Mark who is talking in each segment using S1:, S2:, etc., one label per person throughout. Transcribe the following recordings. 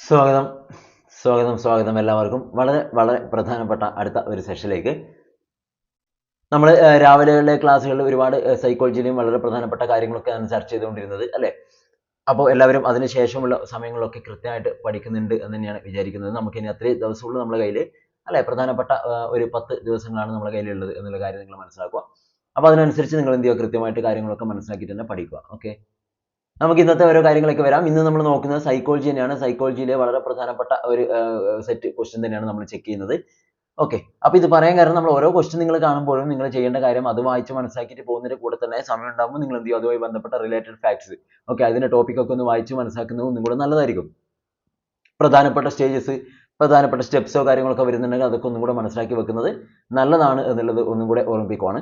S1: സ്വാഗതം സ്വാഗതം എല്ലാവർക്കും വളരെ പ്രധാനപ്പെട്ട അടുത്ത ഒരു സെഷനിലേക്ക്. നമ്മൾ രാവിലെയുള്ള ക്ലാസ്സുകളിൽ ഒരുപാട് സൈക്കോളജിയിലെയും വളരെ പ്രധാനപ്പെട്ട കാര്യങ്ങളൊക്കെയാണ് ചർച്ച ചെയ്തുകൊണ്ടിരുന്നത് അല്ലേ? അപ്പോൾ എല്ലാവരും അതിന് ശേഷമുള്ള സമയങ്ങളിലൊക്കെ കൃത്യമായിട്ട് പഠിക്കുന്നുണ്ട് എന്ന് തന്നെയാണ് വിചാരിക്കുന്നത്. നമുക്കിനി അത്രയും ദിവസമുള്ളൂ നമ്മുടെ കയ്യിൽ അല്ലേ? പ്രധാനപ്പെട്ട ഒരു 10 ദിവസങ്ങളാണ് നമ്മുടെ കയ്യിലുള്ളത് എന്നുള്ള കാര്യം നിങ്ങൾ മനസ്സിലാക്കുക. അപ്പോൾ അതിനനുസരിച്ച് നിങ്ങൾ എന്ത് ചെയ്യുക? കൃത്യമായിട്ട് കാര്യങ്ങളൊക്കെ മനസ്സിലാക്കിയിട്ട് തന്നെ പഠിക്കുക. ഓക്കെ, നമുക്ക് ഇന്നത്തെ ഓരോ കാര്യങ്ങളൊക്കെ വരാം. ഇന്ന് നമ്മൾ നോക്കുന്നത് സൈക്കോളജി തന്നെയാണ്. സൈക്കോളജിയിലെ വളരെ പ്രധാനപ്പെട്ട ഒരു സെറ്റ് ക്വസ്റ്റ്യൻ തന്നെയാണ് നമ്മൾ ചെക്ക് ചെയ്യുന്നത്. ഓക്കെ, അപ്പോൾ ഇത് പറയാൻ കാരണം നമ്മൾ ഓരോ ക്വസ്റ്റ്യൻ നിങ്ങൾ കാണുമ്പോഴും നിങ്ങൾ ചെയ്യേണ്ട കാര്യം അത് വായിച്ച് മനസ്സിലാക്കിയിട്ട് പോകുന്നതിന്റെ കൂടെ തന്നെ സമയം ഉണ്ടാകുമ്പോൾ നിങ്ങൾ എന്ത് ചെയ്യും? അതുമായി ബന്ധപ്പെട്ട റിലേറ്റഡ് ഫാക്ട്സ് ഓക്കെ അതിന്റെ ടോപ്പിക് ഒക്കെ ഒന്ന് വായിച്ച് മനസ്സിലാക്കുന്നത് ഒന്നും കൂടെ നല്ലതായിരിക്കും. പ്രധാനപ്പെട്ട സ്റ്റേജസ് പ്രധാനപ്പെട്ട സ്റ്റെപ്സോ കാര്യങ്ങളൊക്കെ വരുന്നുണ്ടെങ്കിൽ അതൊക്കെ ഒന്നും കൂടെ മനസ്സിലാക്കി വെക്കുന്നത് നല്ലതാണ് എന്നുള്ളത് ഒന്നും കൂടെ ഓർമ്മിപ്പിക്കുവാണ്.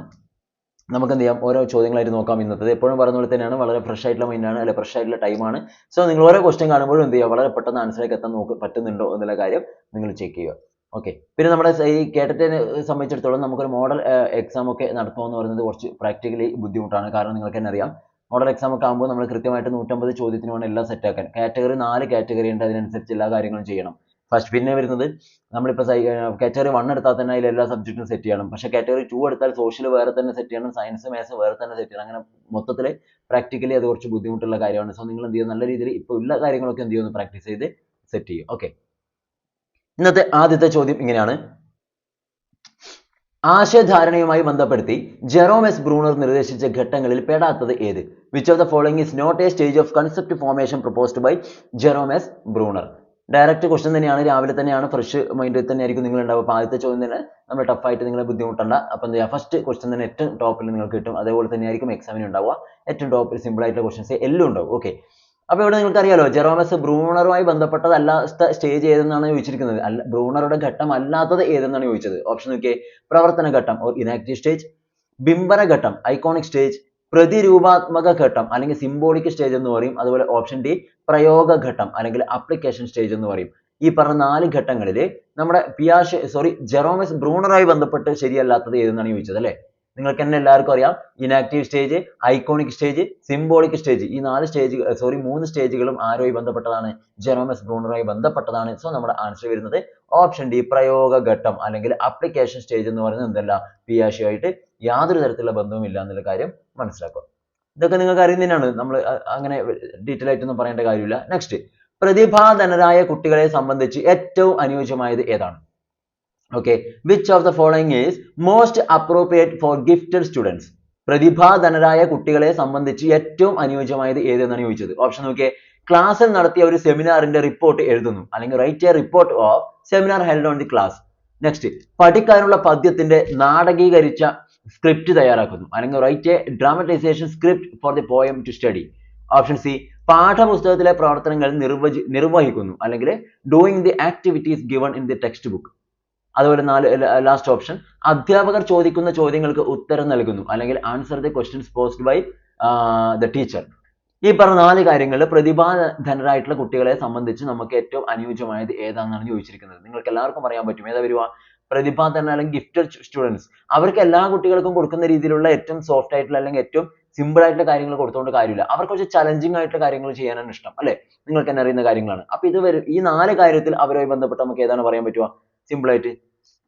S1: നമുക്ക് എന്ത് ചെയ്യാം? ഓരോ ചോദ്യങ്ങളായിട്ട് നോക്കാം. ഇന്നത്തെ എപ്പോഴും പറയുന്ന പോലെ തന്നെയാണ്, വളരെ ഫ്രഷ് ആയിട്ടുള്ള മൈൻഡാണ് അല്ലെ, ഫ്രഷ് ആയിട്ടുള്ള ടൈമാണ്. സോ നിങ്ങൾ ഓരോ ക്വസ്റ്റ്യൻ കാണുമ്പോഴും എന്ത് ചെയ്യുക? വളരെ പെട്ടെന്ന് ആൻസറിലേക്ക് എത്താൻ പറ്റുന്നുണ്ടോ എന്നുള്ള കാര്യം നിങ്ങൾ ചെക്ക് ചെയ്യുക. ഓക്കെ, പിന്നെ നമ്മുടെ ഈ കേട്ടറ്റിനെ സംബന്ധിച്ചിടത്തോളം നമുക്കൊരു മോഡൽ എക്സാം ഒക്കെ നടത്തുക എന്ന് പറയുന്നത് കുറച്ച് പ്രാക്ടിക്കലി ബുദ്ധിമുട്ടാണ്. കാരണം നിങ്ങൾക്ക് തന്നെ അറിയാം, മോഡൽ എക്സാം ഒക്കെ ആകുമ്പോൾ നമ്മൾ കൃത്യമായിട്ട് 150 ചോദ്യത്തിന് വേണം എല്ലാം സെറ്റ് ആക്കാൻ. കാറ്റഗറി 4 കാറ്റഗറി ഉണ്ട്, അതിനനുസരിച്ച് എല്ലാ കാര്യങ്ങളും ചെയ്യണം. ഫസ്റ്റ് പിന്നെ വരുന്നത് നമ്മളിപ്പോൾ കാറ്റഗറി 1 എടുത്താൽ തന്നെ അതിൽ എല്ലാ സബ്ജക്റ്റും സെറ്റ് ചെയ്യണം. പക്ഷേ കാറ്റഗറി 2 എടുത്താൽ സോഷ്യൽ വേറെ തന്നെ സെറ്റ് ചെയ്യണം, സയൻസ് മാത്സ് വേറെ തന്നെ സെറ്റ് ചെയ്യണം. അങ്ങനെ മൊത്തത്തിൽ പ്രാക്ടിക്കലി അത് കുറച്ച് ബുദ്ധിമുട്ടുള്ള കാര്യമാണ്. സോ നിങ്ങൾ എന്ത് ചെയ്യുക? നല്ല രീതിയിൽ ഇപ്പോൾ ഉള്ള കാര്യങ്ങളൊക്കെ എന്ത് ചെയ്യുന്നു? പ്രാക്ടീസ് ചെയ്ത് സെറ്റ് ചെയ്യുക. ഓക്കെ, ഇന്നത്തെ ആദ്യത്തെ ചോദ്യം ഇങ്ങനെയാണ്. ആശയധാരണയുമായി ബന്ധപ്പെടുത്തി ജെറോം എസ് ബ്രൂണർ നിർദ്ദേശിച്ച ഘട്ടങ്ങളിൽ പെടാത്തത് ഏത്? Which of the following is not a stage of concept formation proposed by Jerome S Bruner? Direct question തന്നെയാണ്, രാവിലെ തന്നെയാണ്, ഫ്രഷ് മൈൻഡിൽ തന്നെ ആയിരിക്കും നിങ്ങൾ ഉണ്ടാവുക. അപ്പോൾ ആദ്യത്തെ ചോദ്യം തന്നെ നമ്മൾ ടഫായിട്ട് നിങ്ങളെ ബുദ്ധിമുട്ടണ്ട. അപ്പോൾ എന്താ ചെയ്യുക? ഫസ്റ്റ് ക്വസ്റ്റ്യൻ തന്നെ ഏറ്റവും ടോപ്പിൽ നിങ്ങൾക്ക് കിട്ടും. അതേപോലെ തന്നെ ആയിരിക്കും എക്സാമിന് ഉണ്ടാവുക. ഏറ്റവും ടോപ്പിൽ സിമ്പിൾ ആയിട്ടുള്ള ക്വസ്റ്റ്യൻസ് എല്ലാം ഉണ്ടാവും. ഓക്കെ, അപ്പോൾ ഇവിടെ നിങ്ങൾക്ക് അറിയാലോ, ജെറോം എസ് ബ്രൂണറുമായി ബന്ധപ്പെട്ടതല്ലാത്ത സ്റ്റേജ് ഏതെന്നാണ് ചോദിച്ചിരിക്കുന്നത്. ബ്രൂണറുടെ ഘട്ടം അല്ലാത്തത് ഏതെന്നാണ് ചോദിച്ചത്. ഓപ്ഷൻ നോക്കിയേ: പ്രവർത്തന ഘട്ടം ഓർ ഇനാക്റ്റീവ് സ്റ്റേജ്, ബിംബന ഘട്ടം ഐക്കോണിക് സ്റ്റേജ്, പ്രതിരൂപാത്മക ഘട്ടം അല്ലെങ്കിൽ സിംബോളിക് സ്റ്റേജ് എന്ന് പറയും. അതുപോലെ ഓപ്ഷൻ ഡി പ്രയോഗ ഘട്ടം അല്ലെങ്കിൽ അപ്ലിക്കേഷൻ സ്റ്റേജ് എന്ന് പറയും. ഈ പറഞ്ഞ 4 ഘട്ടങ്ങളിൽ നമ്മുടെ ജെറോം എസ് ബ്രൂണറുമായി ബന്ധപ്പെട്ട് ശരിയല്ലാത്തത് ഏതെന്നാണ് ചോദിച്ചത് അല്ലേ? നിങ്ങൾക്ക് തന്നെ എല്ലാവർക്കും അറിയാം, inactive stage, iconic stage, symbolic stage, ഈ 3 സ്റ്റേജുകളും ആരുമായി ബന്ധപ്പെട്ടതാണ്? ജെറോം എസ് ബ്രൂണറുമായി ബന്ധപ്പെട്ടതാണ്. സോ നമ്മുടെ ആൻസർ വരുന്നത് ഓപ്ഷൻ ഡി പ്രയോഗ ഘട്ടം അല്ലെങ്കിൽ അപ്ലിക്കേഷൻ സ്റ്റേജ് എന്ന് പറയുന്നത് എന്തല്ല? പിയാഷയുമായിട്ട് യാതൊരു തരത്തിലുള്ള ബന്ധവും ഇല്ല എന്നുള്ള കാര്യം മനസ്സിലാക്കുക. ഇതൊക്കെ നിങ്ങൾക്ക് അറിയുന്നതിനാണ്, നമ്മൾ അങ്ങനെ ഡീറ്റെയിൽ ആയിട്ടൊന്നും പറയേണ്ട കാര്യമില്ല. നെക്സ്റ്റ്, പ്രതിഭാധനരായ കുട്ടികളെ സംബന്ധിച്ച് ഏറ്റവും അനുയോജ്യമായത് ഏതാണ്? Okay, which of the following is most appropriate for gifted students? പ്രതിഭാധനരായ കുട്ടികളെ സംബന്ധിച്ച് ഏറ്റവും അനുയോജ്യമായത് ഏതെന്നാണ് ചോദിച്ചത്. ഓപ്ഷൻ നോക്കിയേ: ക്ലാസ്സിൽ നടത്തിയ ഒരു സെമിനാറിന്റെ റിപ്പോർട്ട് എഴുതുന്നു അല്ലെങ്കിൽ write a report of seminar held on the class. Next, പഠിക്കാനുള്ള പദ്യത്തിന്റെ നാടകീകരിച്ച സ്ക്രിപ്റ്റ് തയ്യാറാക്കുന്നു അല്ലെങ്കിൽ write a dramatisation script for the poem to study. Option C, പാഠപുസ്തകത്തിലെ പ്രവർത്തനങ്ങൾ നിർവഹിക്കുന്നു അല്ലെങ്കിൽ doing the activities given in the text book. അതുപോലെ ലാസ്റ്റ് ഓപ്ഷൻ, അധ്യാപകർ ചോദിക്കുന്ന ചോദ്യങ്ങൾക്ക് ഉത്തരം നൽകുന്നു അല്ലെങ്കിൽ answer the questions posed by the teacher. ഈ പറഞ്ഞ 4 കാര്യങ്ങളിൽ പ്രതിഭാധനരായിട്ടുള്ള കുട്ടികളെ സംബന്ധിച്ച് നമുക്ക് ഏറ്റവും അനുയോജ്യമായത് ഏതാണെന്നാണ് ചോദിച്ചിരിക്കുന്നത്. നിങ്ങൾക്ക് എല്ലാവർക്കും അറിയാൻ പറ്റും ഏതാ വരുക? പ്രതിഭാധന അല്ലെങ്കിൽ ഗിഫ്റ്റഡ് സ്റ്റുഡൻസ്. അവർക്ക് എല്ലാ കുട്ടികൾക്കും കൊടുക്കുന്ന രീതിയിലുള്ള ഏറ്റവും സോഫ്റ്റ് ആയിട്ടുള്ള അല്ലെങ്കിൽ ഏറ്റവും സിമ്പിൾ ആയിട്ടുള്ള കാര്യങ്ങൾ കൊടുത്തുകൊണ്ട് കാര്യമില്ല. അവർക്ക് കുറച്ച് ചലഞ്ചിങ് ആയിട്ടുള്ള കാര്യങ്ങൾ ചെയ്യാനാണ് ഇഷ്ടം അല്ലെ? നിങ്ങൾക്ക് തന്നെ അറിയുന്ന കാര്യങ്ങളാണ്. അപ്പോൾ ഈ 4 കാര്യത്തിൽ അവരുമായി ബന്ധപ്പെട്ട് നമുക്ക് ഏതാണ് പറയാൻ പറ്റുക? സിമ്പിൾ ആയിട്ട്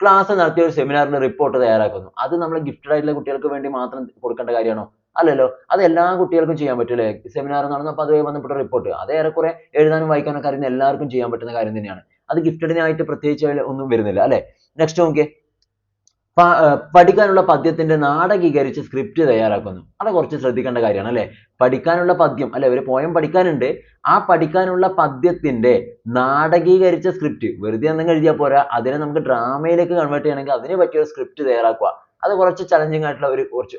S1: ക്ലാസ് നടത്തിയ ഒരു സെമിനാറിന്റെ റിപ്പോർട്ട് തയ്യാറാക്കുന്നു. അത് നമ്മൾ ഗിഫ്റ്റഡ് ആയിട്ടുള്ള കുട്ടികൾക്ക് വേണ്ടി മാത്രം കൊടുക്കേണ്ട കാര്യമാണോ? അല്ലല്ലോ, അത് എല്ലാ കുട്ടികൾക്കും ചെയ്യാൻ പറ്റും അല്ലേ? സെമിനാർ നടന്നപ്പോൾ അതുമായി ബന്ധപ്പെട്ട റിപ്പോർട്ട് അത് ഏറെക്കുറെ എഴുതാനും വായിക്കാനും ഒക്കെ അറിയുന്ന എല്ലാവർക്കും ചെയ്യാൻ പറ്റുന്ന കാര്യം തന്നെയാണ്. അത് ഗിഫ്റ്റഡിനായിട്ട് പ്രത്യേകിച്ച് ഒന്നും വരുന്നില്ല അല്ലേ? നെക്സ്റ്റ് നോക്കിയേ: പഠിക്കാനുള്ള പദ്യത്തിന്റെ നാടകീകരിച്ച് സ്ക്രിപ്റ്റ് തയ്യാറാക്കുന്നു. അത് കുറച്ച് ശ്രദ്ധിക്കേണ്ട കാര്യമാണ് അല്ലേ? പഠിക്കാനുള്ള പദ്യം അല്ലെ, ഒരു പോയം പഠിക്കാനുണ്ട്. ആ പഠിക്കാനുള്ള പദ്യത്തിന്റെ നാടകീകരിച്ച സ്ക്രിപ്റ്റ് വെറുതെ എന്തെങ്കിലും എഴുതിയാൽ പോരാ, അതിനെ നമുക്ക് ഡ്രാമയിലേക്ക് കൺവേർട്ട് ചെയ്യണമെങ്കിൽ അതിന് പറ്റിയ ഒരു സ്ക്രിപ്റ്റ് തയ്യാറാക്കുക. അത് കുറച്ച് ചലഞ്ചിങ് ആയിട്ടുള്ള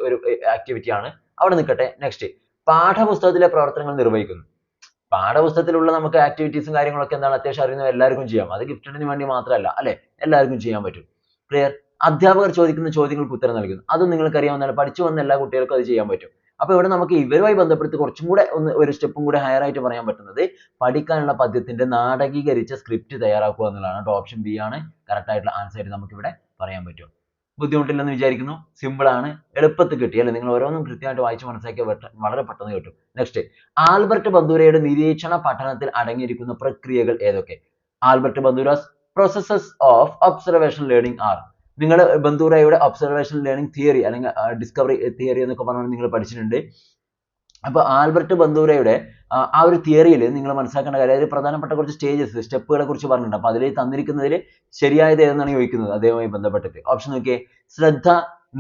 S1: ഒരു ആക്ടിവിറ്റി ആണ്. അവിടെ നിൽക്കട്ടെ. നെക്സ്റ്റ്, പാഠപുസ്തകത്തിലെ പ്രവർത്തനങ്ങൾ നിർവഹിക്കുന്നു. പാഠപുസ്തകത്തിലുള്ള നമുക്ക് ആക്ടിവിറ്റീസും കാര്യങ്ങളൊക്കെ എന്താണ് അത്യാവശ്യം അറിയുന്നത് എല്ലാവർക്കും ചെയ്യാം. അത് ഗിഫ്റ്റഡിന് വേണ്ടി മാത്രമല്ല അല്ലെ, എല്ലാവർക്കും ചെയ്യാൻ പറ്റും. ക്ലിയർ? അധ്യാപകർ ചോദിക്കുന്ന ചോദ്യങ്ങൾക്ക് ഉത്തരം നൽകുന്നു. അതും നിങ്ങൾക്ക് അറിയാവുന്നതാണ്, പഠിച്ചു വന്ന എല്ലാ കുട്ടികൾക്കും അത് ചെയ്യാൻ പറ്റും. അപ്പോൾ ഇവിടെ നമുക്ക് ഇവരുമായി ബന്ധപ്പെടുത്തി കുറച്ചും കൂടെ ഒരു സ്റ്റെപ്പും കൂടെ ഹയർ ആയിട്ട് പറയാൻ പറ്റുന്നത് പഠിക്കാനുള്ള പദ്യത്തിന്റെ നാടകീകരിച്ച സ്ക്രിപ്റ്റ് തയ്യാറാക്കുക എന്നുള്ളതാണ്. ഓപ്ഷൻ ബി ആണ് കറക്റ്റ് ആയിട്ടുള്ള ആൻസർ ആയിട്ട് നമുക്ക് ഇവിടെ പറയാൻ പറ്റും. ബുദ്ധിമുട്ടില്ലെന്ന് വിചാരിക്കുന്നു. സിമ്പിൾ ആണ്, എളുപ്പത്തിൽ കിട്ടി അല്ലെ? നിങ്ങൾ ഓരോന്നും കൃത്യമായിട്ട് വായിച്ച് മനസ്സിലാക്കിയാൽ വളരെ പെട്ടെന്ന് കിട്ടും. നെക്സ്റ്റ്, ആൽബർട്ട് ബന്ദൂരയുടെ നിരീക്ഷണ പഠനത്തിൽ അടങ്ങിയിരിക്കുന്ന പ്രക്രിയകൾ ഏതൊക്കെ? Albert Bandura's processes of observation learning are. നിങ്ങൾ ബന്ദൂരയുടെ ഒബ്സർവേഷൻ ലേണിംഗ് തിയറി അല്ലെങ്കിൽ ഡിസ്കവറി തിയറി എന്നൊക്കെ പറഞ്ഞാൽ നിങ്ങൾ പഠിച്ചിട്ടുണ്ട്. അപ്പോൾ ആൽബർട്ട് ബന്ദൂരയുടെ ആ ഒരു തിയറിയിൽ നിങ്ങൾ മനസ്സിലാക്കേണ്ട കാര്യം, അതിൽ പ്രധാനപ്പെട്ട കുറച്ച് സ്റ്റെപ്പുകളെ കുറിച്ച് പറഞ്ഞിട്ടുണ്ട്. അപ്പോൾ അതിൽ തന്നിരിക്കുന്നതിൽ ശരിയായത് ഏതെന്നാണ് ചോദിക്കുന്നത് അതുമായി ബന്ധപ്പെട്ടിട്ട്. ഓപ്ഷൻ നോക്കിയേ. ശ്രദ്ധ,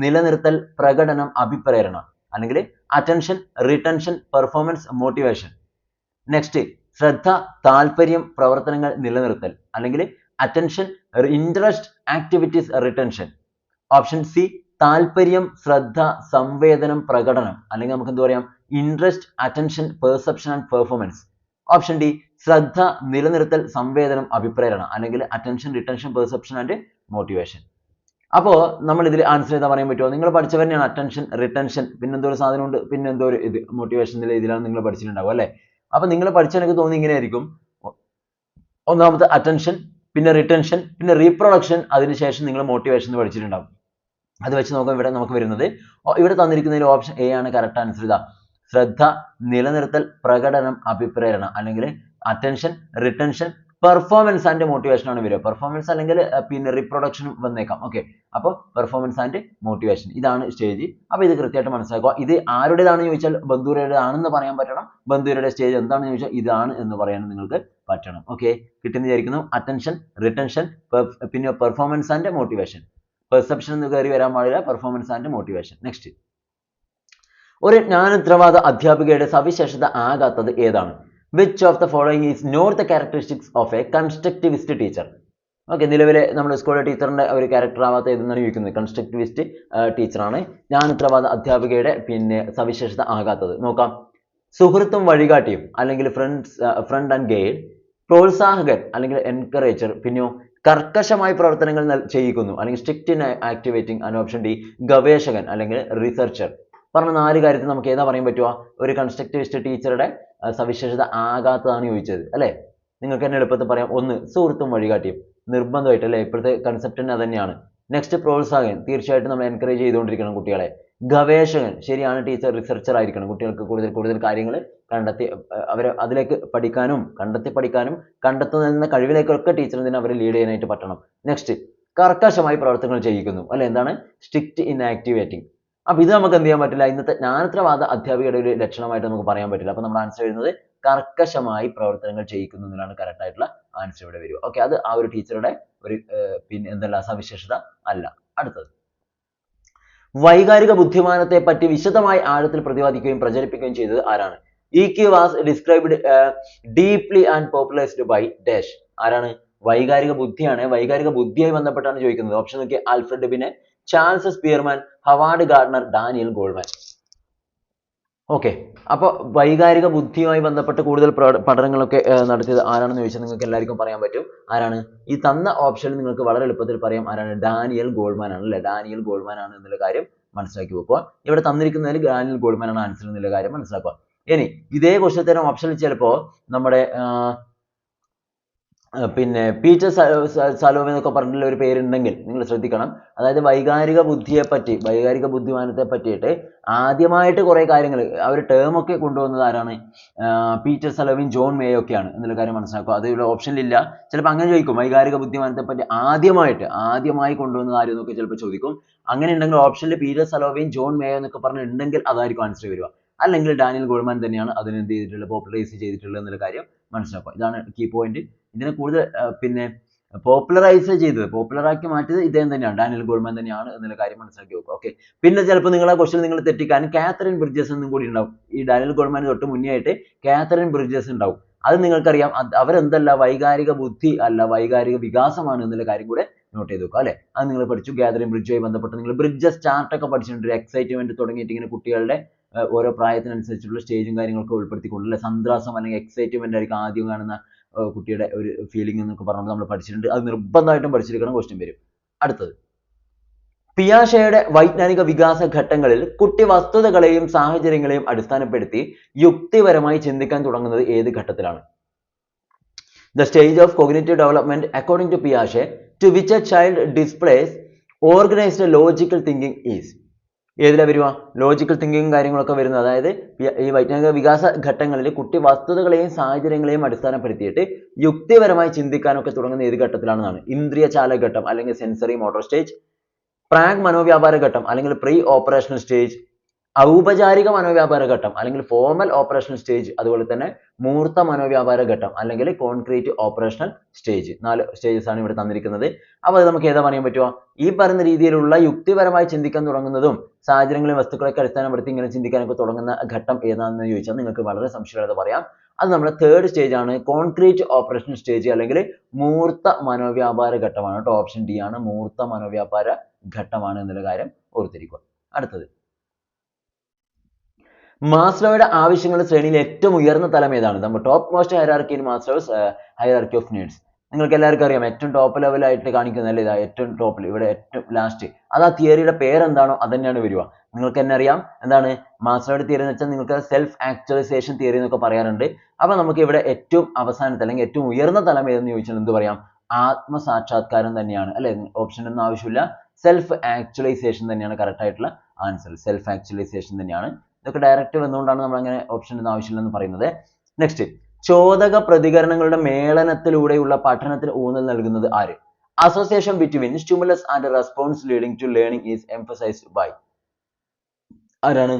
S1: നിലനിർത്തൽ, പ്രകടനം, അഭിപ്രേരണ. അല്ലെങ്കിൽ attention, retention, performance, motivation. Next, ശ്രദ്ധ, താല്പര്യം, പ്രവർത്തനങ്ങൾ, നിലനിർത്തൽ. അല്ലെങ്കിൽ attention, interest, activities, retention. Option C, താല്പര്യം, ശ്രദ്ധ, സംവേദനം, പ്രകടനം. അല്ലെങ്കിൽ നമുക്ക് എന്ത് പറയാം? Interest, attention, perception and performance. Option D, ശ്രദ്ധ, നിലനിർത്തൽ, സംവേദനം, അഭിപ്രേരണ. അല്ലെങ്കിൽ attention, retention, perception and motivation. അപ്പോൾ നമ്മൾ ഇതിൽ ആൻസർ ചെയ്താൽ പറയാൻ പറ്റുമോ? നിങ്ങൾ പഠിച്ചവർ തന്നെയാണ് അറ്റൻഷൻ, റിട്ടൻഷൻ, പിന്നെ എന്തോ ഒരു സാധനമുണ്ട്, പിന്നെ എന്തോ ഒരു ഇത് മോട്ടിവേഷൻ ഇതിലാണ് നിങ്ങൾ പഠിച്ചിട്ടുണ്ടാവും അല്ലേ? അപ്പോൾ നിങ്ങൾ പഠിച്ചാൽ എനിക്ക് തോന്നി ഇങ്ങനെ ആയിരിക്കും. ഒന്നാമത്തെ അറ്റൻഷൻ, പിന്നെ റിട്ടൻഷൻ, പിന്നെ റീപ്രൊഡക്ഷൻ, അതിനുശേഷം നിങ്ങൾ മോട്ടിവേഷൻ എന്ന് പഠിച്ചിട്ടുണ്ടാവും. അത് വെച്ച് നോക്കാം. ഇവിടെ നമുക്ക് വരുന്നത് ഇവിടെ തന്നിരിക്കുന്നതിൽ ഓപ്ഷൻ എ ആണ് കറക്റ്റ് ആൻസർ. ഇതാ, ശ്രദ്ധ, നിലനിർത്തൽ, പ്രകടനം, അഭിപ്രേരണ. അല്ലെങ്കിൽ attention, retention, performance and motivation ആണ് വരിക. പെർഫോമൻസ് അല്ലെങ്കിൽ പിന്നെ റീപ്രൊഡക്ഷനും വന്നേക്കാം. ഓക്കെ, അപ്പോൾ പെർഫോമൻസ് ആൻഡ് മോട്ടിവേഷൻ ഇതാണ് സ്റ്റേജ്. അപ്പോൾ ഇത് കൃത്യമായിട്ട് മനസ്സിലാക്കുക. ഇത് ആരുടേതാണെന്ന് ചോദിച്ചാൽ ബന്ദൂരയുടെ ആണെന്ന് പറയാൻ പറ്റണം. ബന്ദൂരയുടെ സ്റ്റേജ് എന്താണെന്ന് ചോദിച്ചാൽ ഇതാണ് എന്ന് പറയാൻ നിങ്ങൾക്ക് പറ്റണം. ഓക്കെ, കിട്ടുന്ന വിചാരിക്കുന്നു. അറ്റൻഷൻ, റിട്ടൻഷൻ, പിന്നെ പെർഫോമൻസ് ആൻഡ് മോട്ടിവേഷൻ. പെർസെപ്ഷൻ എന്ന് കയറി വരാൻ പാടില്ല, പെർഫോമൻസ് ആൻഡ് മോട്ടിവേഷൻ. നെക്സ്റ്റ്, ഒരു ജ്ഞാനോത്തരവാദ അധ്യാപികയുടെ സവിശേഷത ആകാത്തത് ഏതാണ്? Which of the following is not the characteristics of a constructivist teacher? Okay, നിലവിലെ നമ്മുടെ സ്കൂളിലെ ടീച്ചറിന്റെ ഒരു ക്യാരക്ടർ ആവാത്ത ഏതെന്നാണ് ചോദിക്കുന്നത്? കൺസ്ട്രക്റ്റിവിസ്റ്റ് ടീച്ചറാണ്. ജ്ഞാനോത്തരവാദ അധ്യാപികയുടെ പിന്നെ സവിശേഷത ആകാത്തത് നോക്കാം. സുഹൃത്തും വഴികാട്ടിയും അല്ലെങ്കിൽ ഫ്രണ്ട് ആൻഡ് ഗൈഡ്, പ്രോത്സാഹകൻ അല്ലെങ്കിൽ എൻകറേജർ, പിന്നെയോ കർക്കശമായി പ്രവർത്തനങ്ങൾ ചെയ്യിക്കുന്നു അല്ലെങ്കിൽ strict in activating. And option D, ഗവേഷകൻ അല്ലെങ്കിൽ റിസർച്ചർ. പറഞ്ഞ 4 കാര്യത്തിൽ നമുക്ക് ഏതാ പറയാൻ പറ്റുക? ഒരു കൺസ്ട്രക്റ്റിവിസ്റ്റ് ടീച്ചറുടെ സവിശേഷത ആകാത്തതാണ് ചോദിച്ചത് അല്ലേ? നിങ്ങൾക്ക് തന്നെ എളുപ്പത്തിൽ പറയാം. 1, സുഹൃത്തും വഴികാട്ടിയും, നിർബന്ധമായിട്ട് അല്ലേ? ഇപ്പോഴത്തെ കൺസെപ്റ്റ് തന്നെ അത് തന്നെയാണ്. നെക്സ്റ്റ്, പ്രോത്സാഹകൻ, തീർച്ചയായിട്ടും നമ്മൾ എൻകറേജ് ചെയ്തുകൊണ്ടിരിക്കണം കുട്ടികളെ. ഗവേഷകൻ, ശരിയാണ്, ടീച്ചർ റിസർച്ചർ ആയിരിക്കണം. കുട്ടികൾക്ക് കൂടുതൽ കാര്യങ്ങൾ കണ്ടെത്തി അവരെ അതിലേക്ക് പഠിക്കാനും കണ്ടെത്തുന്ന കഴിവിലേക്കൊക്കെ ടീച്ചറിന് അവരെ ലീഡ് ചെയ്യാനായിട്ട് പറ്റണം. നെക്സ്റ്റ്, കർക്കശമായി പ്രവർത്തനങ്ങൾ ചെയ്യിക്കുന്നു അല്ലെ? എന്താണ്? Strict in activating. അപ്പോൾ ഇത് നമുക്ക് എന്ത് ചെയ്യാൻ പറ്റില്ല? ഇന്നത്തെ ജ്ഞാനോത്തരവാദ അധ്യാപികയുടെ ഒരു ലക്ഷണമായിട്ട് നമുക്ക് പറയാൻ പറ്റില്ല. അപ്പോൾ നമ്മുടെ ആൻസർ വരുന്നത് കർക്കശമായി പ്രവർത്തനങ്ങൾ ചെയ്യിക്കുന്നു എന്നതാണ് കറക്റ്റ് ആയിട്ടുള്ള ആൻസർ ഇവിടെ വരിക. ഓക്കെ, അത് ആ ഒരു ടീച്ചറുടെ ഒരു പിന്നെ എന്തല്ല സവിശേഷത അല്ല. അടുത്തത്, വൈകാരിക ബുദ്ധിമാനത്തെ പറ്റി വിശദമായി ആഴത്തിൽ പ്രതിപാദിക്കുകയും പ്രചരിപ്പിക്കുകയും ചെയ്തത് ആരാണ്? EQ was described deeply and popularized by dash. ആരാണ്? വൈകാരിക ബുദ്ധിയാണ്. വൈകാരിക ബുദ്ധിയായി ബന്ധപ്പെട്ടാണ് ചോദിക്കുന്നത്. ഓപ്ഷൻ നോക്കിയ Alfred Binet, Charles Spearman, Howard Gardner, Daniel Goleman. Okay, അപ്പോൾ വൈകാരിക ബുദ്ധിയുമായി ബന്ധപ്പെട്ട് കൂടുതൽ പഠനങ്ങളൊക്കെ നടത്തിയത് ആരാണെന്ന് ചോദിച്ചാൽ നിങ്ങൾക്ക് എല്ലാവർക്കും പറയാൻ പറ്റും. ആരാണ്? ഈ തന്ന ഓപ്ഷനിൽ നിങ്ങൾക്ക് വളരെ എളുപ്പത്തിൽ പറയാം ആരാണ്? ഡാനിയൽ ഗോൾമാൻ ആണ് അല്ലേ? ഡാനിയൽ ഗോൾമാൻ ആണ് എന്നുള്ള കാര്യം മനസ്സിലാക്കി വെക്കുക. ഇവിടെ തന്നിരിക്കുന്നതിൽ ഡാനിയൽ ഗോൾമാൻ ആണ് ആൻസർ എന്നുള്ള കാര്യം മനസ്സിലാക്കുക. ഇനി ഇതേ ക്വസ്റ്റ്യൻ തരം ഓപ്ഷനിൽ ചിലപ്പോൾ നമ്മുടെ പിന്നെ പീറ്റർ സലോവെ എന്നൊക്കെ പറഞ്ഞിട്ടുള്ള ഒരു പേരുണ്ടെങ്കിൽ നിങ്ങൾ ശ്രദ്ധിക്കണം. അതായത് വൈകാരിക ബുദ്ധിമാനത്തെ പറ്റിയിട്ട് ആദ്യമായിട്ട് കുറേ കാര്യങ്ങൾ ആ ഒരു ടേം ഒക്കെ കൊണ്ടുവന്നത് ആരാണ്? പീറ്റർ സലോവയും ജോൺ മേയോ ഒക്കെയാണ് എന്നുള്ള കാര്യം മനസ്സിലാക്കുക. അത് ഇവിടെ ഓപ്ഷനിലില്ല. ചിലപ്പോൾ അങ്ങനെ ചോദിക്കും, വൈകാരിക ബുദ്ധിമാനത്തെ പറ്റി ആദ്യമായി കൊണ്ടുവന്നത് ആരും എന്നൊക്കെ ചിലപ്പോൾ ചോദിക്കും. അങ്ങനെ ഉണ്ടെങ്കിൽ ഓപ്ഷനിൽ പീറ്റർ സലോവയും ജോൺ മേയോ എന്നൊക്കെ പറഞ്ഞിട്ടുണ്ടെങ്കിൽ അതായിരിക്കും ആൻസർ വരിക. അല്ലെങ്കിൽ ഡാനിയൽ ഗോൾമാൻ തന്നെയാണ് അതിന് എന്ത് ചെയ്തിട്ടുള്ളത്? പോപ്പുലറൈസ് ചെയ്തിട്ടുള്ളത് എന്നുള്ള കാര്യം മനസ്സിലാക്കുക. ഇതാണ് കീ പോയിന്റ്. ഇതിനെ കൂടുതൽ പിന്നെ പോപ്പുലറാക്കി മാറ്റിയത് ഇദ്ദേഹം തന്നെയാണ്, ഡാനിയൽ ഗോൾമാൻ തന്നെയാണ് എന്നുള്ള കാര്യം മനസ്സിലാക്കി വെക്കുക. ഓക്കെ, പിന്നെ ചിലപ്പോൾ നിങ്ങൾ ആ ക്വസ്റ്റ്യൻ നിങ്ങൾ തെറ്റിക്കാൻ കാത്തറിൻ ബ്രിഡ്ജസ് എന്നും കൂടി ഉണ്ടാവും. ഈ ഡാനിയൽ ഗോൾമാൻ തൊട്ട് മുന്നേ ആയിട്ട് കാത്തറിൻ ബ്രിഡ്ജസ് ഉണ്ടാവും. അത് നിങ്ങൾക്കറിയാം. അവരെന്തല്ല വൈകാരിക ബുദ്ധി അല്ല, വൈകാരിക വികാസമാണ് എന്നുള്ള കാര്യം കൂടെ നോട്ട് ചെയ്ത് വെക്കുക അല്ലെ? അത് നിങ്ങൾ പഠിച്ചു. ഗാദറിംഗ് ബ്രിഡ്ജുമായി ബന്ധപ്പെട്ട് നിങ്ങൾ ബ്രിഡ്ജസ് ചാർട്ട് ഒക്കെ പഠിച്ചിട്ടുണ്ട്. എക്സൈറ്റ്മെന്റ് തുടങ്ങിയിട്ട് ഇങ്ങനെ കുട്ടികളുടെ ഓരോ പ്രായത്തിനനുസരിച്ചുള്ള സ്റ്റേജും കാര്യങ്ങളൊക്കെ ഉൾപ്പെടുത്തിക്കൊണ്ടല്ലേ സന്ത്രാസം അല്ലെങ്കിൽ എക്സൈറ്റ്മെന്റ് ആയിരിക്കും ആദ്യം കാണുന്ന കുട്ടിയുടെ ഒരു ഫീലിംഗ് എന്നൊക്കെ പറഞ്ഞുകൊണ്ട് നമ്മൾ പഠിച്ചിട്ടുണ്ട്. അത് നിർബന്ധമായിട്ടും പഠിച്ചിരിക്കണം, ക്വസ്റ്റ്യൻ വരും. അടുത്തത്, പിയാഷെയുടെ വൈജ്ഞാനിക വികാസ ഘട്ടങ്ങളിൽ കുട്ടി വസ്തുതകളെയും സാഹചര്യങ്ങളെയും അടിസ്ഥാനപ്പെടുത്തി യുക്തിപരമായി ചിന്തിക്കാൻ തുടങ്ങുന്നത് ഏത് ഘട്ടത്തിലാണ്? The stage of cognitive development according to Piaget to which a child displays organised logical thinking is ഏതിലാ വരുക? ലോജിക്കൽ തിങ്കിങ് കാര്യങ്ങളൊക്കെ വരുന്നത്. അതായത് ഈ വൈജ്ഞാനിക വികാസ ഘട്ടങ്ങളിൽ കുട്ടി വസ്തുതകളെയും സാഹചര്യങ്ങളെയും അടിസ്ഥാനപ്പെടുത്തിയിട്ട് യുക്തിപരമായി ചിന്തിക്കാനൊക്കെ തുടങ്ങുന്ന ഏത് ഘട്ടത്തിലാണെന്നാണ്. ഇന്ദ്രിയ ചാലക ഘട്ടം അല്ലെങ്കിൽ സെൻസറി മോട്ടോർ സ്റ്റേജ്, പ്രാഗ് മനോവ്യാപാര ഘട്ടം അല്ലെങ്കിൽ പ്രീ ഓപ്പറേഷണൽ സ്റ്റേജ്, ഔപചാരിക മനോവ്യാപാര ഘട്ടം അല്ലെങ്കിൽ ഫോർമൽ ഓപ്പറേഷണൽ സ്റ്റേജ്, അതുപോലെ തന്നെ മൂർത്ത മനോവ്യാപാര ഘട്ടം അല്ലെങ്കിൽ കോൺക്രീറ്റ് ഓപ്പറേഷണൽ സ്റ്റേജ്. 4 സ്റ്റേജസ് ആണ് ഇവിടെ തന്നിരിക്കുന്നത്. അപ്പോൾ അത് നമുക്ക് ഏതാ പറയാൻ പറ്റുമോ? ഈ പറയുന്ന രീതിയിലുള്ള യുക്തിപരമായി ചിന്തിക്കാൻ തുടങ്ങുന്നതും സാഹചര്യങ്ങളെയും വസ്തുക്കളൊക്കെ അടിസ്ഥാനപ്പെടുത്തി ഇങ്ങനെ ചിന്തിക്കാനൊക്കെ തുടങ്ങുന്ന ഘട്ടം ഏതാണെന്ന് ചോദിച്ചാൽ നിങ്ങൾക്ക് വളരെ സംശയമില്ലാതെ പറയാം. അത് നമ്മുടെ തേർഡ് സ്റ്റേജ് ആണ്, കോൺക്രീറ്റ് ഓപ്പറേഷണൽ സ്റ്റേജ് അല്ലെങ്കിൽ മൂർത്ത മനോവ്യാപാര ഘട്ടമാണ് കേട്ടോ. ഓപ്ഷൻ ഡി ആണ്, മൂർത്ത മനോവ്യാപാര ഘട്ടമാണ് എന്നുള്ള കാര്യം ഓർത്തിരിക്കുക. അടുത്തത്, മാസ്ലോയുടെ ആവശ്യങ്ങളുടെ ശ്രേണിയിൽ ഏറ്റവും ഉയർന്ന തലം ഏതാണ്? നമ്മുടെ top most hierarchy in Maslow's hierarchy of needs. നിങ്ങൾക്ക് എല്ലാവർക്കും അറിയാം, ഏറ്റവും ടോപ്പ് ലെവലായിട്ട് കാണിക്കുന്നത് അല്ലേ, ഇതാ ഏറ്റവും ടോപ്പിൽ, ഇവിടെ ഏറ്റവും ലാസ്റ്റ്. അത് ആ തിയറിയുടെ പേരെന്താണോ അത് തന്നെയാണ് വരിക. നിങ്ങൾക്ക് തന്നെ അറിയാം എന്താണ് മാസ്ലോയുടെ തിയറി എന്ന് വെച്ചാൽ നിങ്ങൾക്ക് സെൽഫ് ആക്ച്വലൈസേഷൻ തിയറി എന്നൊക്കെ പറയാറുണ്ട്. അപ്പൊ നമുക്ക് ഇവിടെ ഏറ്റവും അവസാനത്തെ അല്ലെങ്കിൽ ഏറ്റവും ഉയർന്ന തലം ഏതെന്ന് ചോദിച്ചാൽ എന്ത് പറയാം? ആത്മസാക്ഷാത്കാരം തന്നെയാണ് അല്ലെ. ഓപ്ഷൻ ഒന്നും ആവശ്യമില്ല, സെൽഫ് ആക്ച്വലൈസേഷൻ തന്നെയാണ് കറക്റ്റ് ആയിട്ടുള്ള ആൻസർ. സെൽഫ് ആക്ച്വലൈസേഷൻ തന്നെയാണ്. ഇതൊക്കെ ഡയറക്റ്റ് വന്നുകൊണ്ടാണ് നമ്മൾ അങ്ങനെ ഓപ്ഷൻ ഒന്നും ആവശ്യമില്ലെന്ന് പറയുന്നത്. നെക്സ്റ്റ്, ചോദക പ്രതികരണങ്ങളുടെ മേളനത്തിലൂടെയുള്ള പഠനത്തിന് ഊന്നൽ നൽകുന്നത് ആര്? Association between stimulus and response leading to learning is emphasized by. ആരാണ്?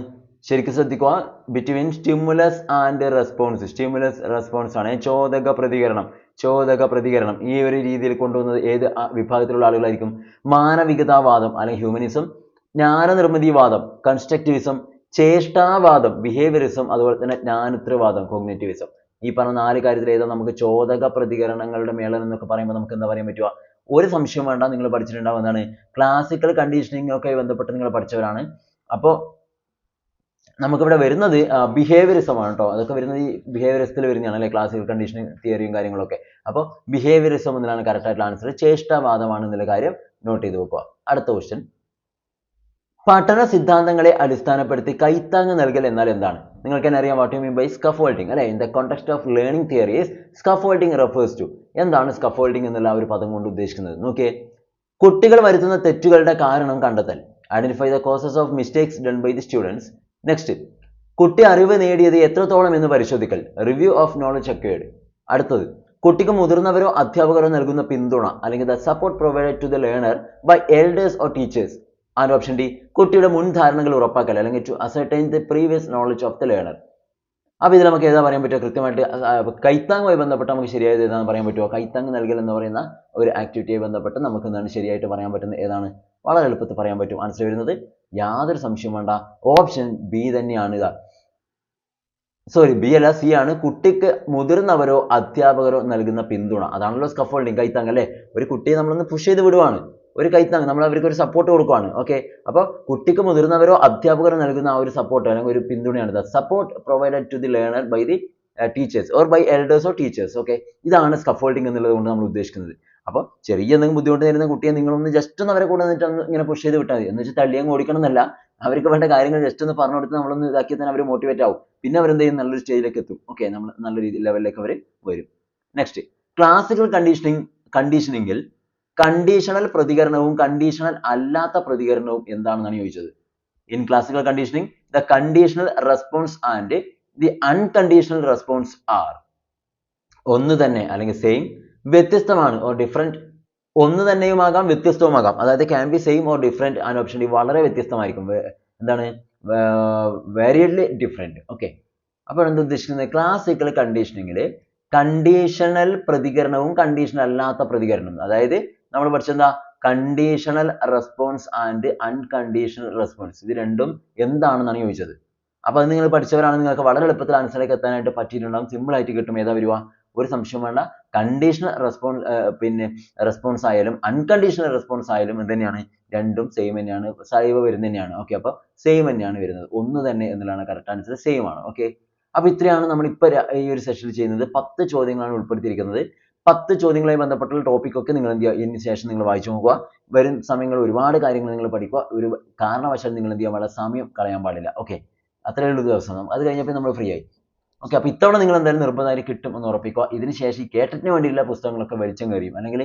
S1: ശരിക്കും ശ്രദ്ധിക്കുക, between stimulus and response. Stimulus response ആണ്. ചോദക പ്രതികരണം, ചോദക പ്രതികരണം ഈ ഒരു രീതിയിൽ കൊണ്ടുവന്നത് ഏത് വിഭാഗത്തിലുള്ള ആളുകളായിരിക്കും? മാനവികതാവാദം അല്ലെങ്കിൽ ഹ്യൂമനിസം, ജ്ഞാനനിർമ്മിതിവാദം കൺസ്ട്രക്റ്റിവിസം, ചേഷ്ടാവാദം ബിഹേവിയറിസം, അതുപോലെ തന്നെ ജ്ഞാനതൃവാദം കോഗ്നിറ്റിവിസം. ഈ പറഞ്ഞ 4 കാര്യത്തിൽ ഏതാ നമുക്ക് ചോദക പ്രതികരണങ്ങളുടെ മേളനം എന്നൊക്കെ പറയുമ്പോൾ നമുക്ക് എന്താ പറയാൻ പറ്റുക? ഒരു സംശയം വേണ്ട, നിങ്ങൾ പഠിച്ചിട്ടുണ്ടാവും. എന്താണ്? ക്ലാസിക്കൽ കണ്ടീഷനിങ് ഒക്കെ ബന്ധപ്പെട്ട് നിങ്ങൾ പഠിച്ചവരാണ്. അപ്പോൾ നമുക്കിവിടെ വരുന്നത് ബിഹേവിയറിസം ആണ് കേട്ടോ. അതൊക്കെ വരുന്നത് ഈ ബിഹേവിയറിസത്തിൽ വരുന്നതാണ് അല്ലെ, ക്ലാസിക്കൽ കണ്ടീഷനിങ് തിയറിയും കാര്യങ്ങളൊക്കെ. അപ്പോൾ ബിഹേവിയറിസം എന്നതാണ് കറക്റ്റ് ആയിട്ടുള്ള ആൻസർ. ചേഷ്ടാവാദമാണ് എന്നുള്ള കാര്യം നോട്ട് ചെയ്ത് വെക്കുക. അടുത്ത ക്വസ്റ്റ്യൻ, പഠന സിദ്ധാന്തങ്ങളെ അടിസ്ഥാനപ്പെടുത്തി കൈത്താങ്ങ് നൽകൽ എന്നാൽ എന്താണ്? നിങ്ങൾക്ക് തന്നെ അറിയാം, what you mean by scaffolding അല്ലെ. In the context of learning theories scaffolding refers to. എന്താണ് സ്കഫോൾഡിംഗ് എന്നുള്ള ഒരു പദം കൊണ്ട് ഉദ്ദേശിക്കുന്നത്? നോക്കിയേ, കുട്ടികൾ വരുത്തുന്ന തെറ്റുകളുടെ കാരണം കണ്ടെത്തൽ. Identify the causes of mistakes done by the students. Next, കുട്ടി അറിവ് നേടിയത് എത്രത്തോളം എന്ന് പരിശോധിക്കൽ. Review of knowledge acquired. അടുത്തത്, കുട്ടിക്ക് മുതിർന്നവരോ അധ്യാപകരോ നൽകുന്ന പിന്തുണ അല്ലെങ്കിൽ the support provided to the learner by elders or teachers. And option D, കുട്ടിയുടെ മുൻ ധാരണകൾ ഉറപ്പാക്കൽ അല്ലെങ്കിൽ to ascertain the previous knowledge of the learner. അപ്പോൾ ഇതിൽ നമുക്ക് ഏതാ പറയാൻ പറ്റുക? കൃത്യമായിട്ട് കൈത്താങ്ങുമായി ബന്ധപ്പെട്ട് നമുക്ക് ശരിയായത് ഏതാണെന്ന് പറയാൻ പറ്റുമോ? കൈത്താങ്ങ് നൽകൽ എന്ന് പറയുന്ന ഒരു ആക്ടിവിറ്റിയെ ബന്ധപ്പെട്ട് നമുക്ക് എന്താണ് ശരിയായിട്ട് പറയാൻ പറ്റുന്നത് ഏതാണ്? വളരെ എളുപ്പത്തിൽ പറയാൻ പറ്റും. ആൻസർ വരുന്നത് യാതൊരു സംശയം വേണ്ട, ഓപ്ഷൻ ബി തന്നെയാണ്. ഇതാ സോറി, ബി അല്ല, സി ആണ്. കുട്ടിക്ക് മുതിർന്നവരോ അധ്യാപകരോ നൽകുന്ന പിന്തുണ. അതാണല്ലോ സ്കഫോൾഡിങ്, കൈത്താങ് അല്ലേ. ഒരു കുട്ടിയെ നമ്മളൊന്ന് പുഷ് ചെയ്ത് വിടുവാണ്, ഒരു കൈത്താങ്, നമ്മൾ അവർക്ക് ഒരു സപ്പോർട്ട് കൊടുക്കുവാണ്. ഓക്കെ, അപ്പോൾ കുട്ടിക്ക് മുതിർന്നവരോ അധ്യാപകരോ നൽകുന്ന ആ ഒരു സപ്പോർട്ട് അല്ലെങ്കിൽ ഒരു പിന്തുണയാണ് the support provided to the learner by the teachers or by elders or teachers. Okay, ഇതാണ് സ്കഫോൾഡിംഗ് എന്നുള്ളത് കൊണ്ട് നമ്മൾ ഉദ്ദേശിക്കുന്നത്. അപ്പോൾ ചെറിയ എന്തെങ്കിലും ബുദ്ധിമുട്ട് നേരിടുന്ന കുട്ടിയെ നിങ്ങളൊന്ന് ജസ്റ്റ് ഒന്ന് അവരെ കൂടെ നിന്നിട്ട് ഇങ്ങനെ പുഷ് ചെയ്ത് വിട്ടാൽ മതി. എന്ന് വെച്ചാൽ തള്ളിയങ്ങ് ഓടിക്കണം എന്നല്ല, അവർക്ക് വേണ്ട കാര്യങ്ങൾ ജസ്റ്റ് ഒന്ന് പറഞ്ഞു കൊടുത്ത് നമ്മളൊന്ന് ഇതാക്കിയാൽ തന്നെ അവർ മോട്ടിവേറ്റ് ആവും. പിന്നെ അവരെന്ത് ചെയ്യും? നല്ലൊരു സ്റ്റേജിലേക്ക് എത്തും. ഓക്കെ, നമ്മൾ നല്ല ലെവലിലേക്ക് അവർ വരും. നെക്സ്റ്റ്, ക്ലാസിക്കൽ കണ്ടീഷനിങ്ങിൽ കണ്ടീഷണൽ പ്രതികരണവും കണ്ടീഷണൽ അല്ലാത്ത പ്രതികരണവും എന്താണെന്നാണ് ചോദിച്ചത്. In classical conditioning the conditional response and the unconditional response are ഒന്ന് തന്നെ അല്ലെങ്കിൽ സെയിം, വ്യത്യസ്തമാണ് ഓർ ഡിഫറെന്റ്. ഒന്ന് തന്നെയുമാകാം വ്യത്യസ്തവുമാകാം. അതായത് can be same or different. And option D വളരെ വ്യത്യസ്തമായിരിക്കും. എന്താണ്? Variedly different. ഓക്കെ, അപ്പോൾ എന്താ ഉദ്ദേശിക്കുന്നത്? ക്ലാസിക്കൽ കണ്ടീഷനിങ്ങിൽ കണ്ടീഷണൽ പ്രതികരണവും കണ്ടീഷണൽ അല്ലാത്ത പ്രതികരണവും, അതായത് നമ്മൾ പഠിച്ചെന്താ conditional response and unconditional response, ഇത് രണ്ടും എന്താണെന്നാണ് ചോദിച്ചത്. അപ്പോൾ അത് നിങ്ങൾ പഠിച്ചവരാണ്, നിങ്ങൾക്ക് വളരെ എളുപ്പത്തിൽ ആൻസറിലേക്ക് എത്താനായിട്ട് പറ്റിയിട്ടുണ്ടാകും. സിമ്പിൾ ആയിട്ട് കിട്ടും. ഏതാ വരിക? ഒരു സംശയം വേണ്ട, കണ്ടീഷണൽ റെസ്പോൺസ് ആയാലും അൺകണ്ടീഷണൽ റെസ്പോൺസ് ആയാലും എന്ത് തന്നെയാണ്? രണ്ടും സെയിം തന്നെയാണ്, സൈവ വരുന്നത് തന്നെയാണ്. ഓക്കെ, അപ്പോൾ സെയിം തന്നെയാണ് വരുന്നത്. ഒന്ന് തന്നെ എന്നുള്ളതാണ് കറക്റ്റ് ആൻസർ, സെയിം ആണ്. ഓക്കെ, അപ്പോൾ ഇത്രയാണ് നമ്മൾ ഇപ്പോൾ ഈ ഒരു സെഷനിൽ ചെയ്യുന്നത്. 10 ചോദ്യങ്ങളാണ് ഉൾപ്പെടുത്തിയിരിക്കുന്നത്. 10 ചോദ്യങ്ങളുമായി ബന്ധപ്പെട്ടുള്ള ടോപ്പിക് ഒക്കെ നിങ്ങൾ എന്ത് ചെയ്യുക? ഇതിന് ശേഷം നിങ്ങൾ വായിച്ചു നോക്കുക. വരും സമയങ്ങളിൽ ഒരുപാട് കാര്യങ്ങൾ നിങ്ങൾ പഠിക്കുക. ഒരു കാരണവശാലും നിങ്ങൾ എന്ത് ചെയ്യുക? വളരെ സമയം കളയാൻ പാടില്ല. ഓക്കെ, അത്രയേ ഉള്ളൂ ദിവസം. അത് കഴിഞ്ഞപ്പോൾ നമ്മൾ ഫ്രീ ആയി. ഓക്കെ, അപ്പോൾ ഇത്തവണ നിങ്ങൾ എന്തായാലും നിർബന്ധമായിട്ട് കിട്ടും എന്ന് ഉറപ്പിക്കുക. ഇതിന് ശേഷം ഈ കേട്ടറ്റിന് വേണ്ടിയുള്ള പുസ്തകങ്ങളൊക്കെ വലിച്ചും കയറിയും അല്ലെങ്കിൽ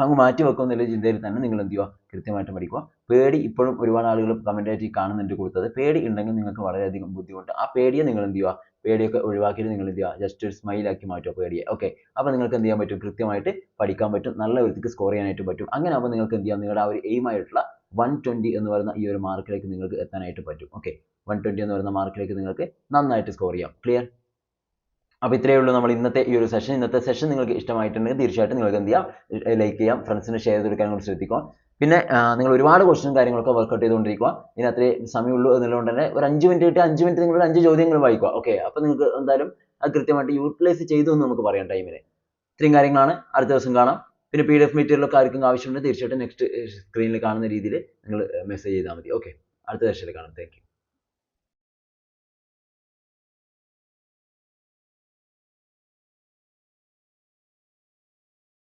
S1: അങ്ങ് മാറ്റി വെക്കും എന്നുള്ള ചിന്തയിൽ തന്നെ നിങ്ങൾ എന്ത് ചെയ്യുക, കൃത്യമായിട്ട് പഠിക്കുക. പേടി ഇപ്പോഴും ഒരുപാട് ആളുകൾ കമൻ്റായിട്ട് കാണുന്നുണ്ട് കൊടുത്തത്. പേടി ഉണ്ടെങ്കിൽ നിങ്ങൾക്ക് വളരെയധികം ബുദ്ധിമുട്ട്. ആ പേടിയെ നിങ്ങൾ എന്ത് ചെയ്യുക, പേടിയൊക്കെ ഒഴിവാക്കിയിട്ട് നിങ്ങൾ എന്ത് ചെയ്യുക, ജസ്റ്റ് ഒരു സ്മൈലാക്കി മാറ്റുക പേടിയെ. ഓക്കെ, അപ്പോൾ നിങ്ങൾക്ക് എന്ത് ചെയ്യാൻ പറ്റും, കൃത്യമായിട്ട് പഠിക്കാൻ പറ്റും, നല്ല വൃത്തിക്ക് സ്കോർ ചെയ്യാനായിട്ട് പറ്റും. അങ്ങനെ ആകുമ്പോൾ നിങ്ങൾക്ക് എന്ത് ചെയ്യാം, നിങ്ങളുടെ ആ ഒരു എയിം ആയിട്ടുള്ള 120 എന്ന് പറയുന്ന ഈ ഒരു മാർക്കിലേക്ക് നിങ്ങൾക്ക് എത്താനായിട്ട് പറ്റും. ഓക്കെ, 120 എന്ന് പറയുന്ന മാർക്കിലേക്ക് നിങ്ങൾക്ക് നന്നായിട്ട് സ്കോർ ചെയ്യാം. ക്ലിയർ? അപ്പോൾ ഇത്രയേ ഉള്ളൂ നമ്മൾ ഇന്നത്തെ ഈ ഒരു സെഷൻ. ഇന്നത്തെ സെഷൻ നിങ്ങൾക്ക് ഇഷ്ടമായിട്ടുണ്ടെങ്കിൽ തീർച്ചയായിട്ടും നിങ്ങൾക്ക് എന്ത് ചെയ്യാം, ലൈക്ക് ചെയ്യാം, ഫ്രണ്ട്സിന് ഷെയർ ചെയ്തെടുക്കാൻ കൂടി ശ്രദ്ധിക്കുക. പിന്നെ നിങ്ങൾ ഒരുപാട് ക്വസ്റ്റ്യനും കാര്യങ്ങളൊക്കെ വർക്കൗട്ട് ചെയ്തുകൊണ്ടിരിക്കുക. ഇനി അത്രേ സമയമുള്ളൂ എന്നുള്ളതുകൊണ്ട് തന്നെ ഒരു 5 മിനിറ്റ് കിട്ടി, 5 മിനിറ്റ് നിങ്ങൾ 5 ചോദ്യങ്ങൾ വായിക്കുക. ഓക്കെ, അപ്പോൾ നിങ്ങൾക്ക് എന്തായാലും അത് കൃത്യമായിട്ട് യൂട്ടിലൈസ് ചെയ്തു എന്ന് നമുക്ക് പറയാം ടൈമിന്. ഇത്രയും കാര്യങ്ങളാണ്. അടുത്ത ദിവസം കാണാം. പിന്നെ PDF മെറ്റീരിയലൊക്കെ ആർക്കും ആവശ്യമുണ്ടെങ്കിൽ തീർച്ചയായിട്ടും നെക്സ്റ്റ് സ്ക്രീനിൽ കാണുന്ന രീതിയിൽ നിങ്ങൾ മെസ്സേജ് ചെയ്താൽ മതി. ഓക്കെ, അടുത്ത സെഷനിൽ കാണാം. Thank you.